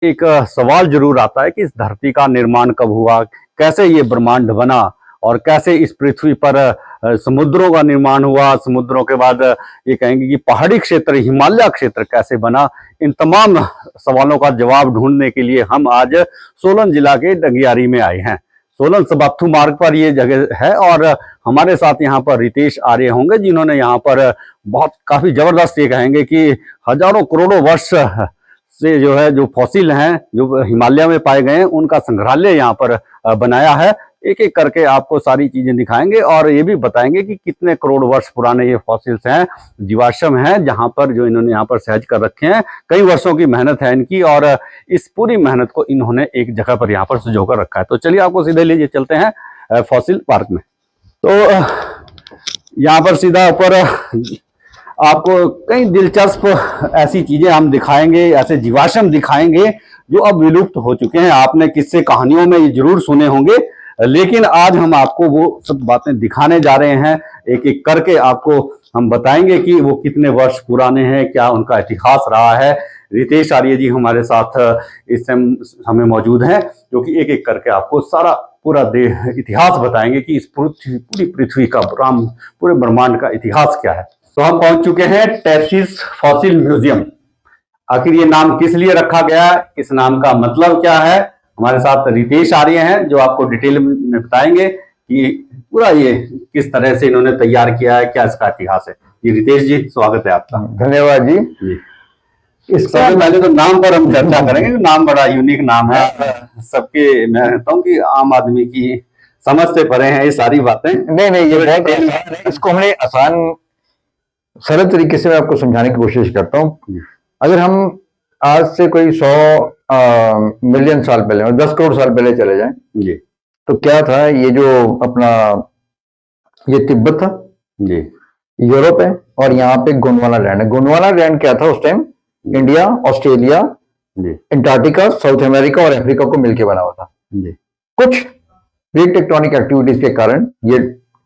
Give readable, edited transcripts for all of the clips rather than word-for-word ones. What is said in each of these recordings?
एक सवाल जरूर आता है कि इस धरती का निर्माण कब हुआ, कैसे ये ब्रह्मांड बना और कैसे इस पृथ्वी पर समुद्रों का निर्माण हुआ, समुद्रों के बाद ये कहेंगे कि पहाड़ी क्षेत्र, हिमालय क्षेत्र कैसे बना। इन तमाम सवालों का जवाब ढूंढने के लिए हम आज सोलन जिला के डंगियारी में आए हैं। सोलन सबाथू मार्ग पर ये जगह है और हमारे साथ यहाँ पर रितेश आर्य होंगे, जिन्होंने यहाँ पर बहुत काफी जबरदस्त, ये कहेंगे कि हजारों करोड़ों वर्ष से जो है, जो फॉसिल हैं जो हिमालय में पाए गए हैं, उनका संग्रहालय यहाँ पर बनाया है। एक एक करके आपको सारी चीजें दिखाएंगे और ये भी बताएंगे कि कितने करोड़ वर्ष पुराने ये फॉसिल्स हैं, जीवाश्म हैं, जहाँ पर जो इन्होंने यहाँ पर सहज कर रखे हैं। कई वर्षों की मेहनत है इनकी और इस पूरी मेहनत को इन्होंने एक जगह पर यहाँ पर संजो कर रखा है। तो चलिए आपको सीधे लीजिए चलते हैं फॉसिल पार्क में। तो यहाँ पर सीधा ऊपर आपको कई दिलचस्प ऐसी चीजें हम दिखाएंगे, ऐसे जीवाश्म दिखाएंगे जो अब विलुप्त हो चुके हैं। आपने किस्से कहानियों में ये जरूर सुने होंगे, लेकिन आज हम आपको वो सब बातें दिखाने जा रहे हैं। एक एक करके आपको हम बताएंगे कि वो कितने वर्ष पुराने हैं, क्या उनका इतिहास रहा है। रितेश आर्य जी हमारे साथ इस समय मौजूद हैं, जो कि एक एक करके आपको सारा पूरा इतिहास बताएंगे कि इस पूरी पृथ्वी का, पूरे ब्रह्मांड का इतिहास क्या है। तो हम पहुंच चुके हैं टेथिस फॉसिल म्यूजियम। आखिर ये नाम किस लिए रखा गया, इस नाम का मतलब क्या है। हमारे साथ रितेश आर्य हैं जो आपको डिटेल में बताएंगे कि पूरा ये किस तरह से इन्होंने तैयार किया है, क्या इसका इतिहास है। जी रितेश जी, स्वागत है आपका। धन्यवाद जी। इसका पहले तो नाम पर हम चर्चा करेंगे। नाम बड़ा यूनिक नाम है, सबके मैं कहता हूँ कि आम आदमी की समझ से परे हैं ये सारी बातें। नहीं, ये बहुत इसको हमने आसान सरल तरीके से मैं आपको समझाने की कोशिश करता हूँ। अगर हम आज से कोई 100 मिलियन साल पहले और 10 करोड़ साल पहले चले जाएं जी, तो क्या था, ये जो अपना ये तिब्बत था जी, यूरोप है, और यहाँ पे गोंडवाना लैंड है। गोंडवाना लैंड क्या था उस time? India, Australia, Antarctica, south America और अफ्रीका को मिलकर बना हुआ था। जी। कुछ प्लेट टेक्टोनिक एक्टिविटीज के कारण ये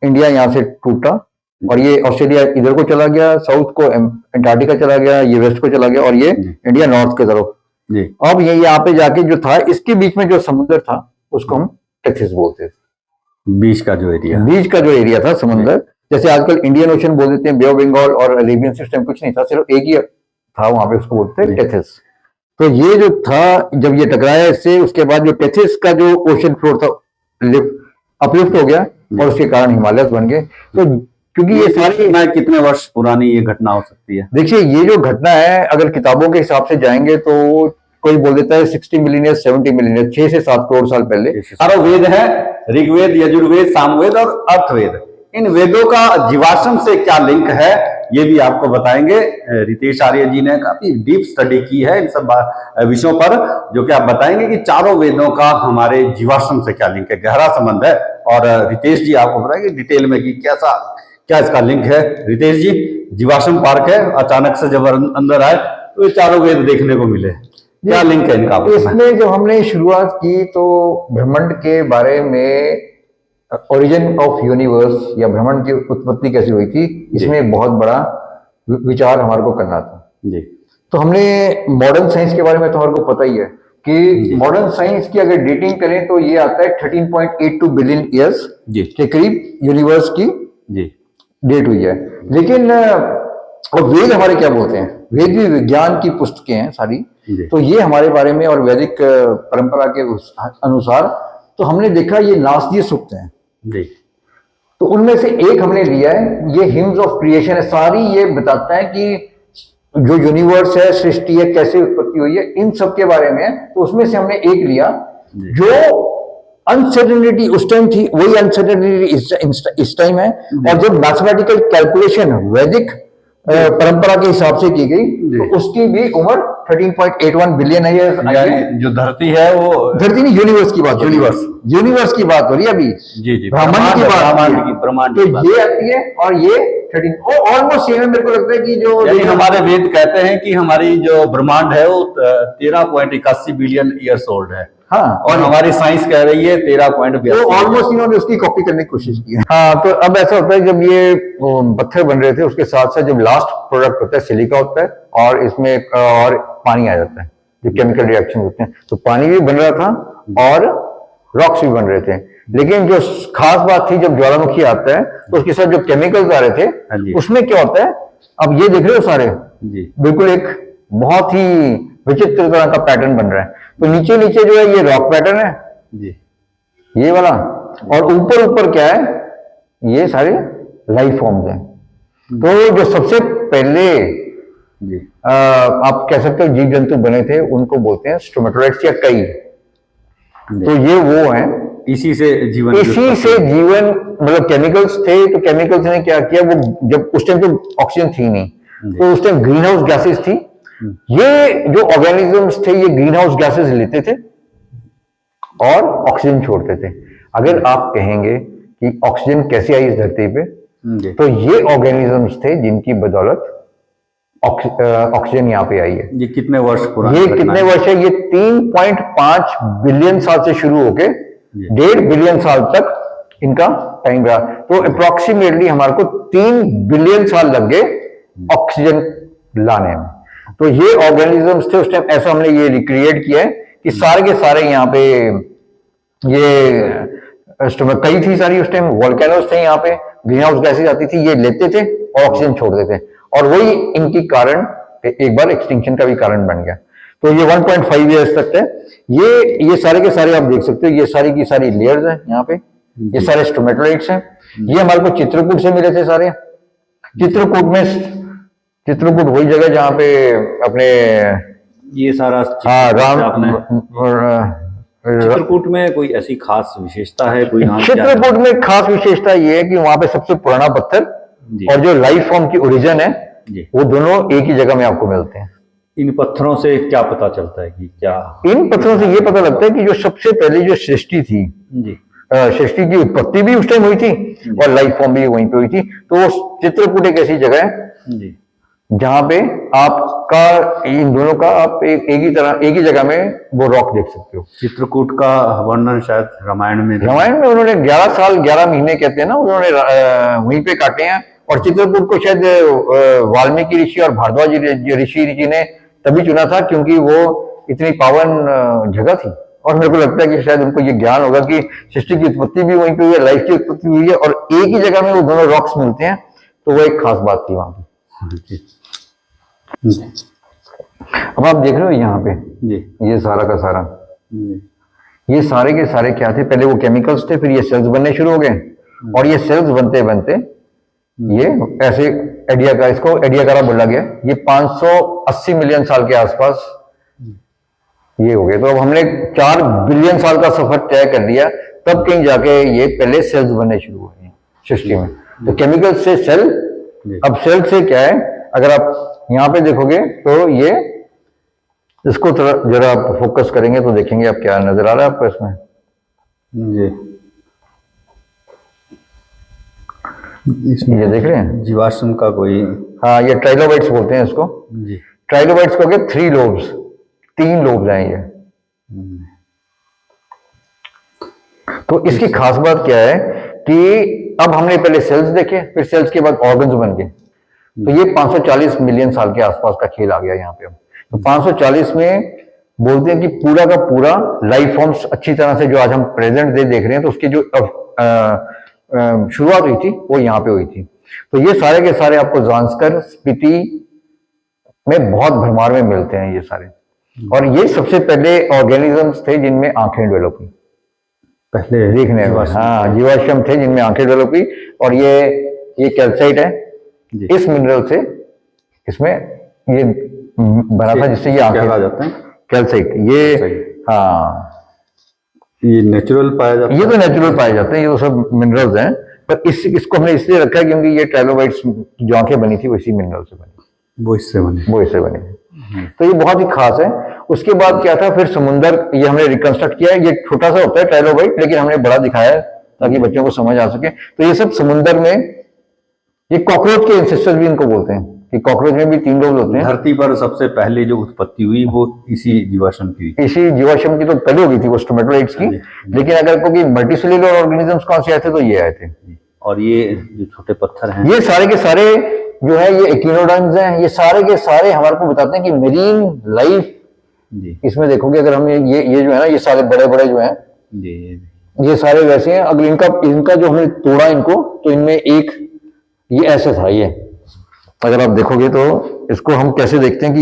इंडिया यहाँ से टूटा और ये ऑस्ट्रेलिया इधर को चला गया, साउथ को अंटार्कटिका चला गया, ये वेस्ट को चला गया और ये इंडिया नॉर्थ की तरफ। अब ये यहाँ पे जाके जो था, इसके बीच में जो समुद्र था उसको हम टेथिस बोलते थे। बीच का जो एरिया था समुद्र, जैसे आजकल इंडियन ओशन बोल देते हैं, बे ऑफ बंगाल और अरेबियन सिस्टम कुछ नहीं था, सिर्फ एक ही था वहां पे, उसको बोलते हैं टेथिस। तो ये जो था, जब ये टकराया इससे, उसके बाद जो टेथिस का जो ओशन फ्लोर था अपलिफ्ट हो गया और उसके कारण हिमालय बन गए। तो क्योंकि ये सारी कितने वर्ष पुरानी ये घटना हो सकती है? देखिए, ये जो घटना है, अगर किताबों के हिसाब से जाएंगे तो कोई बोल देता है 60 मिलियन या 70 मिलियन, 6 से 7 करोड़ साल पहले। चारों वेद है, ऋग्वेद, यजुर्वेद, सामवेद और अर्थवेद। इन वेदों का जीवाश्म से क्या लिंक है, ये भी आपको बताएंगे। रितेश आर्य जी ने काफी डीप स्टडी की है इन सब विषयों पर, जो कि आप बताएंगे कि चारों वेदों का हमारे जीवाश्म से क्या लिंक है, गहरा संबंध है। और रितेश जी आपको बताएंगे डिटेल में कि क्या इसका लिंक है। रितेश जी, जीवाश्म पार्क है, अचानक से जब अंदर आए तो ये चारों वेद देखने को मिले, क्या लिंक है इनका? इसमें जो हमने शुरुआत की तो ब्रह्मांड के बारे में, ओरिजिन ऑफ यूनिवर्स या ब्रह्मांड की उत्पत्ति कैसे हुई थी, इसमें बहुत बड़ा विचार हमारे को करना था जी। तो हमने मॉडर्न साइंस के बारे में तो हमारे को पता ही है कि मॉडर्न साइंस की अगर डेटिंग करें तो ये आता है 13.82 बिलियन ईयर्स के करीब यूनिवर्स की डेट हुई है। लेकिन और वेद हमारे क्या बोलते हैं, वेद भी विज्ञान की पुस्तकें हैं सारी, तो ये हमारे बारे में और वैदिक परंपरा के अनुसार तो हमने देखा ये नासदीय सूक्त हैं जी। तो उनमें से एक हमने लिया है, ये हिम्स ऑफ क्रिएशन है। सारी ये बताता है कि जो यूनिवर्स है, सृष्टि है, कैसे उत्पत्ति हुई है, इन सब के बारे में। तो उसमें से हमने एक लिया जो अनसर्टेनिटी उस टाइम थी, वही अनसर्टेनिटी इस टाइम है। और जब मैथमेटिकल कैलकुलेशन वैदिक परंपरा के हिसाब से की गई तो उसकी भी उम्र 13.81 बिलियन है। यानी जो धरती है वो, धरती नहीं, यूनिवर्स की बात, यूनिवर्स की बात हो रही है अभी, जी, ब्रह्मांड की बात, ब्रह्मांड। तो ये आती है और ये 13 ऑलमोस्ट सेम है। मेरे को लगता है कि जो हमारे वेद कहते हैं कि हमारी जो ब्रह्मांड है वो 13.81 बिलियन ईयर्स ओल्ड है। हाँ, और हमारी साइंस कह रही है 13.82। तो ऑलमोस्ट इन्होंने उसकी कॉपी करने की कोशिश की है। हाँ, तो अब ऐसा होता है, जब ये पत्थर बन रहे थे उसके साथ साथ जब लास्ट प्रोडक्ट होता है सिलिका होता है और इसमें और पानी आ जाता है। जो केमिकल रिएक्शन होते हैं। तो पानी भी बन रहा था और रॉक्स भी बन रहे थे। लेकिन जो खास बात थी, जब ज्वालामुखी आता है तो उसके साथ जो केमिकल्स आ रहे हाँ थे, जी। उसमें क्या होता है, अब ये देख रहे हो सारे, जी बिल्कुल एक बहुत ही विचित्र तरह का पैटर्न बन रहा है। तो नीचे नीचे जो है ये रॉक पैटर्न है, जी ये वाला, और ऊपर ऊपर क्या है, ये सारे लाइफ फॉर्म्स हैं। तो जो सबसे पहले जी आप कह सकते हो जीव जंतु बने थे, उनको बोलते हैं स्टोमेटोलाइट्स या कई। जी। तो ये वो हैं, इसी से जीवन की इसी उत्पत्ति से जीवन, मतलब केमिकल्स थे, तो केमिकल्स ने क्या किया, वो जब उस टाइम तो ऑक्सीजन थी नहीं, तो उस टाइम ग्रीन हाउस गैसेस थी। ये जो ऑर्गेनिजम्स थे ये ग्रीन हाउस गैसेस लेते थे और ऑक्सीजन छोड़ते थे। अगर आप कहेंगे कि ऑक्सीजन कैसे आई इस धरती पे, जी तो ये ऑर्गेनिजम्स थे जिनकी बदौलत ऑक्सीजन यहाँ पे आई है। ये कितने वर्ष पुरानी ये घटना कितने है? वर्ष है, ये 3.5 बिलियन साल से शुरू होके जी। 1.5 बिलियन साल तक इनका टाइम रहा। तो अप्रोक्सीमेटली हमारे को 3 बिलियन साल लग गए ऑक्सीजन लाने में। तो ये ऑर्गेनिजम्स थे उस टाइम, ऐसा हमने ये रिक्रिएट किया है कि सारे के सारे यहाँ पे ये कई थी सारी, उस टाइम वोल्केनोस थे यहाँ पे, ग्रीन हाउस गैसेज आती थी, ये लेते थे और ऑक्सीजन छोड़ते थे, और वही इनकी कारण एक बार एक्सटिंक्शन का भी कारण बन गया। तो ये 1.5 ईयर्स तक है। ये सारे के सारे आप देख सकते हो, ये सारी की सारी लेयर्स हैं यहाँ पे, ये सारे स्टोमेटोलाइट्स हैं। ये हमारे को चित्रकूट से मिले थे सारे। चित्रकूट वही जगह जहाँ पे अपने ये सारा हाँ राम आपने चित्रकूट में कोई ऐसी खास विशेषता है, कोई यहाँ क्या है? चित्रकूट में खास विशेषता ये है कि वहां पे सबसे पुराना पत्थर जी और जो लाइफ फॉर्म की ओरिजिन है, जी। वो दोनों एक ही जगह में आपको मिलते हैं। इन पत्थरों से क्या पता चलता है कि क्या? इन पत्थरों से ये पता लगता है कि जो सबसे पहले जो सृष्टि थी, जी सृष्टि की उत्पत्ति भी उस टाइम हुई थी और लाइफ फॉर्म भी वहीं पे हुई थी। तो चित्रकूट एक ऐसी जगह है जी जहां पे आपका इन दोनों का आप एक ही जगह में वो रॉक देख सकते हो। चित्रकूट का वर्णन शायद रामायण में उन्होंने 11 साल 11 महीने कहते हैं ना, उन्होंने वहीं पे काटे हैं। और चित्रकूट को शायद वाल्मीकि ऋषि और भारद्वाज ऋषि जी ने तभी चुना था क्योंकि वो इतनी पावन जगह थी। और मेरे को लगता है कि शायद उनको ये ज्ञान होगा कि सृष्टि की उत्पत्ति भी वहीं पे हुई है, लाइफ की उत्पत्ति हुई है, और एक ही जगह में वो दोनों रॉक्स मिलते हैं। तो वो एक खास बात थी वहां की। अब आप देख रहे हो यहाँ पे जी ये सारा का सारा, जी ये सारे के सारे क्या थे, पहले वो केमिकल्स थे, फिर ये सेल्स बनने शुरू हो गए, और ये सेल्स बनते बनते ये ऐसे एडियाकारा, इसको एडियाकारा बोला गया। ये 580 मिलियन साल के आसपास ये हो गए। तो अब हमने 4 बिलियन साल का सफर तय कर दिया, तब कहीं जाके ये पहले सेल्स बनने शुरू हुए सृष्टि में। तो केमिकल से सेल, अब सेल से क्या है, अगर आप यहाँ पे देखोगे तो ये इसको जरा आप फोकस करेंगे तो देखेंगे आप क्या नजर आ रहा है आपको इसमें। जी ये देख रहे हैं जीवाश्म का कोई? हाँ, ये ट्राइलोबाइट्स बोलते हैं इसको। जी ट्राइलोबाइट्स को 3 लोब्स, 3 लोब्स हैं ये। तो इसकी खास बात क्या है कि अब हमने पहले सेल्स देखे, फिर सेल्स के बाद ऑर्गन्स बन गए। तो ये 540 मिलियन साल के आसपास का खेल आ गया यहाँ पे। तो 540 में बोलते हैं कि पूरा का पूरा लाइफ फॉर्म्स अच्छी तरह से जो आज हम प्रेजेंट डे देख रहे हैं, तो उसकी जो शुरुआत हुई थी वो यहाँ पे हुई थी। तो ये सारे के सारे आपको जांस्कर, स्पीति में बहुत भरमार में मिलते हैं ये सारे। और ये सबसे पहले ऑर्गेनिजम्स थे जिनमें आंखें डेवलप हुई पहले देखने में। हाँ, जीवाश्म थे जिनमें आंखें डेवलप हुई। और ये कैल्साइट है, इस मिनरल से इसमें ये बना था जिससे ये आंखें कहा जाता है कैल्साइट। ये हाँ, ये नेचुरल पाया जाता है। ये तो नेचुरल पाए जाते हैं, ये तो सब मिनरल्स हैं। पर इसको हमने इसलिए रखा है क्योंकि ये ट्राइलोबाइट्स की जो आंखें बनी थी वो इसी मिनरल से बनी, वो इससे बने। तो ये बहुत ही खास है। उसके बाद क्या था, फिर समुंदर, ये हमने रिकंस्ट्रक्ट किया है। ये छोटा सा होता है ट्राइलोबाइट, लेकिन हमने बड़ा दिखाया है ताकि बच्चों को समझ आ सके। तो ये सब समुंदर में, ये कॉकरोच के एंसेस्टर भी इनको बोलते हैं कि कॉकरोच में भी 3 लोग होते हैं। धरती पर सबसे पहले जो उत्पत्ति हुई वो इसी जीवाश्म की हुई। इसी जीवाश्म की तो पहले हो गई थी वो स्टोमेटोलाइट्स की, लेकिन अगर कोई मल्टीसेल्युलर ऑर्गेनिजम्स कौन से आए थे तो ये आए थे। और ये जो छोटे पत्थर हैं, ये सारे के सारे जो है ये एकिनोडर्म्स हैं। ये सारे के सारे हमारे को बताते हैं कि मरीन लाइफ जी इसमें देखोगे अगर हम ये जो है ना, ये सारे बड़े बड़े जो हैं, जी ये सारे वैसे हैं। अगर इनका इनका जो हमने तोड़ा इनको, तो इनमें एक ये ऐसे था। ये अगर आप देखोगे तो इसको हम कैसे देखते हैं कि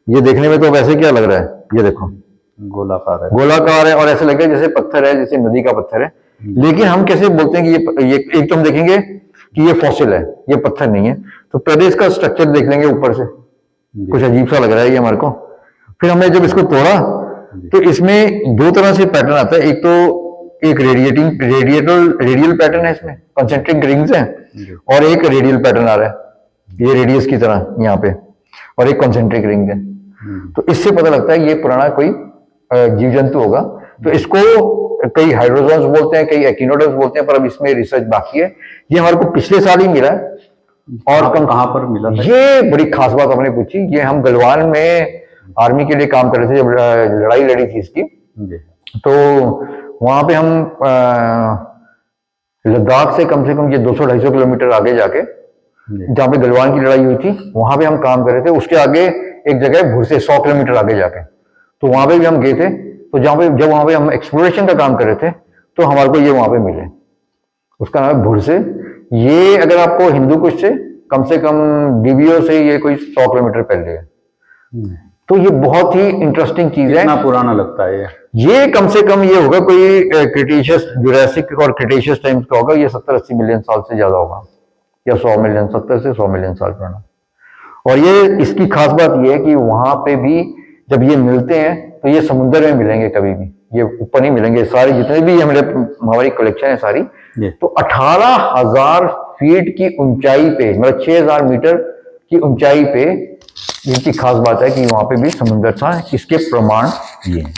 ये देखने में तो वैसे क्या लग रहा है, ये देखो गोलाकार है। गोलाकार है और ऐसे लग रहा है जैसे पत्थर है, जैसे नदी का पत्थर है। लेकिन हम कैसे बोलते हैं कि ये एक तो हम देखेंगे कि ये फॉसिल है, ये पत्थर नहीं है। तो पहले इसका स्ट्रक्चर देख लेंगे ऊपर से, कुछ अजीब सा लग रहा है ये हमारे को। फिर हमने जब इसको तोड़ा तो इसमें दो तरह से पैटर्न आता है। एक तो एक रेडियल पैटर्न है, इसमें कंसेंट्रिक रिंग्स हैं, और एक रेडियल पैटर्न आ रहा है ये रेडियस की तरह यहाँ पे, और एक कंसेंट्रिक रिंग है। तो इससे पता लगता है ये पुराना कोई जीव जंतु होगा। तो इसको कई हाइड्रोजोन्स बोलते हैं, कई एकिनोडर्म्स बोलते हैं, पर अब इसमें रिसर्च बाकी है। ये हमारे को पिछले साल ही मिला है। और कहाँ पर मिला था? ये बड़ी खास बात हमने पूछी। ये हम गलवान में आर्मी के लिए काम कर रहे थे, जब लड़ाई लड़ी थी इसकी। तो वहां पे हम लद्दाख से कम ये 200-250 किलोमीटर आगे जाके, जहाँ पे गलवान की लड़ाई हुई थी, वहां पे हम काम कर रहे थे। उसके आगे एक जगह है भुरसे, 100 किलोमीटर आगे जाके, तो वहां पे भी हम गए थे। तो जब वहां पे हम एक्सप्लोरेशन का काम कर रहे थे, तो हमारे को ये वहां पे मिले। उसका नाम है भुरसे। ये अगर आपको हिंदू कुश से कम डीबीओ से ये कोई 100 किलोमीटर पहले है। तो ये बहुत ही इंटरेस्टिंग चीज है। कितना पुराना लगता है ये कम से कम ये होगा कोई क्रिटेशियस, जुरासिक और क्रिटेशियस टाइम्स का होगा। ये 70-80 मिलियन साल से ज्यादा होगा, या 100 मिलियन, 70 से 100 मिलियन साल पुराना। और ये इसकी खास बात ये है कि वहां पे भी जब ये मिलते हैं तो ये समुद्र में मिलेंगे, कभी भी ये ऊपर नहीं मिलेंगे। सारे जितने भी हमारी कलेक्शन है सारी, तो 18,000 फीट की ऊंचाई पे, मतलब 6,000 मीटर की ऊंचाई पे, इनकी खास बात है कि वहां पे भी समुद्र था। इसके प्रमाण ये हैं।